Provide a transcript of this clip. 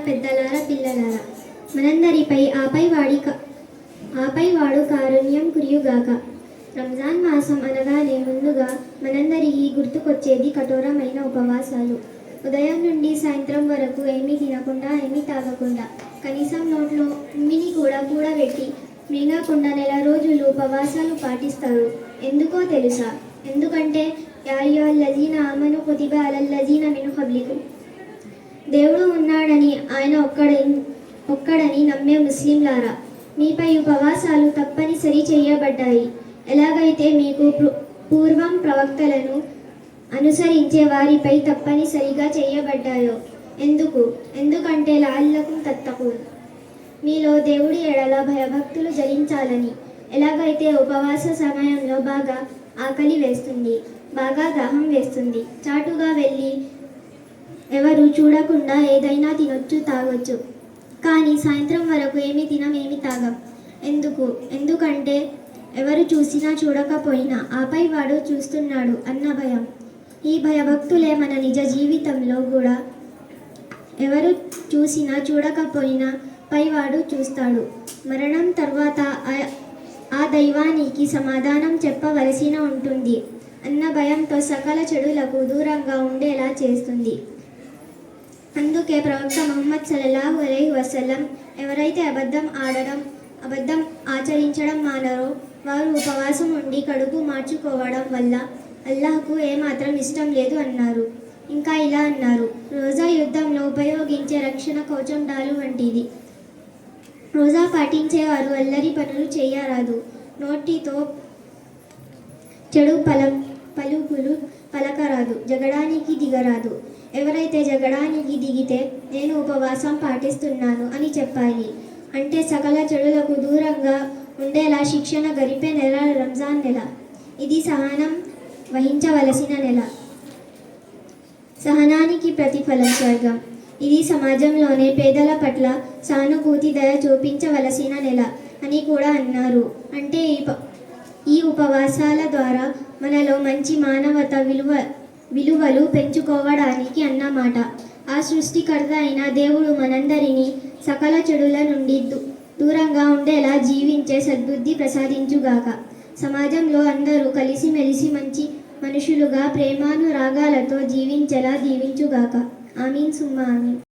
పెద్దలారా పిల్లలారా మనందరిపై ఆపై వాడు కారుణ్యం కురియుగాక. రంజాన్ మాసం అనగానే ముందుగా మనందరికీ గుర్తుకొచ్చేది కఠోరమైన ఉపవాసాలు. ఉదయం నుండి సాయంత్రం వరకు ఏమీ తినకుండా ఏమీ తాగకుండా కనీసం నోట్లో ఉమ్మిని కూడా కూడబెట్టి మింగకుండా నెల రోజులు ఉపవాసాలు పాటిస్తారు. ఎందుకో తెలుసా? ఎందుకంటే యా అయ్యుహల్లజీన ఆమను కుతిబ అలల్లజీన మిన్ ఖబ్లికుం, దేవుడు ఉన్నాడని, ఆయన ఒక్కడని నమ్మే ముస్లింలారా, మీపై ఉపవాసాలు తప్పనిసరి చేయబడ్డాయి. ఎలాగైతే మీకు పూర్వం ప్రవక్తలను అనుసరించే వారిపై తప్పనిసరిగా చేయబడ్డాయో. ఎందుకంటే లఅల్లకుం తత్తఖూన్, మీలో దేవుడి ఎడల భయభక్తులు జరించాలని. ఎలాగైతే ఉపవాస సమయంలో బాగా ఆకలి వేస్తుంది, బాగా దాహం వేస్తుంది, చాటుగా వెళ్ళి ఎవరు చూడకుండా ఏదైనా తినొచ్చు, తాగొచ్చు, కానీ సాయంత్రం వరకు ఏమి తినం, ఏమి తాగం. ఎందుకంటే ఎవరు చూసినా చూడకపోయినా ఆపై వాడు చూస్తున్నాడు అన్న భయం. ఈ భయభక్తులే మన నిజ జీవితంలో కూడా ఎవరు చూసినా చూడకపోయినా పైవాడు చూస్తాడు. మరణం తర్వాత ఆ దైవానికి సమాధానం చెప్పవలసిన ఉంటుంది అన్న భయంతో సకల చెడులకు దూరంగా ఉండేలా చేస్తుంది. అందుకే ప్రవక్త ముహమ్మద్ సల్లల్లాహు అలైహి వసల్లం ఎవరైతే అబద్ధం ఆచరించడం మానరో వారు ఉపవాసం ఉండి కడుపు మార్చుకోవడం వల్ల అల్లాహ్కు ఏమాత్రం ఇష్టం లేదు అన్నారు. ఇంకా ఇలా అన్నారు, రోజా యుద్ధంలో ఉపయోగించే రక్షణ కవచం డాలు వంటిది. రోజా పాటించేవారు అల్లరి పనులు చేయరాదు, నోటితో చెడు పలుకులు పలకరాదు, జగడానికి దిగరాదు. ఎవరైతే జగడానికి దిగితే నేను ఉపవాసం పాటిస్తున్నాను అని చెప్పాలి. అంటే సకల చెడులకు దూరంగా ఉండేలా శిక్షణ గరిపే నెల రంజాన్ నెల. ఇది సహనం వహించవలసిన నెల, సహనానికి ప్రతిఫలం స్వర్గం. ఇది సమాజంలోనే పేదల పట్ల సానుభూతి, దయ చూపించవలసిన నెల అని కూడా అన్నారు. అంటే ఈ ఉపవాసాల ద్వారా మనలో మంచి మానవత విలువలు పెంచుకోవడానికి అన్నమాట. ఆ సృష్టికర్త అయిన దేవుడు మనందరినీ సకల చెడుల నుండి దూరంగా ఉండేలా జీవించే సద్బుద్ధి ప్రసాదించుగాక. సమాజంలో అందరూ కలిసిమెలిసి మంచి మనుషులుగా ప్రేమానురాగాలతో జీవించేలా దీవించుగాక. ఆమీన్ సుమ్మా ఆమీన్.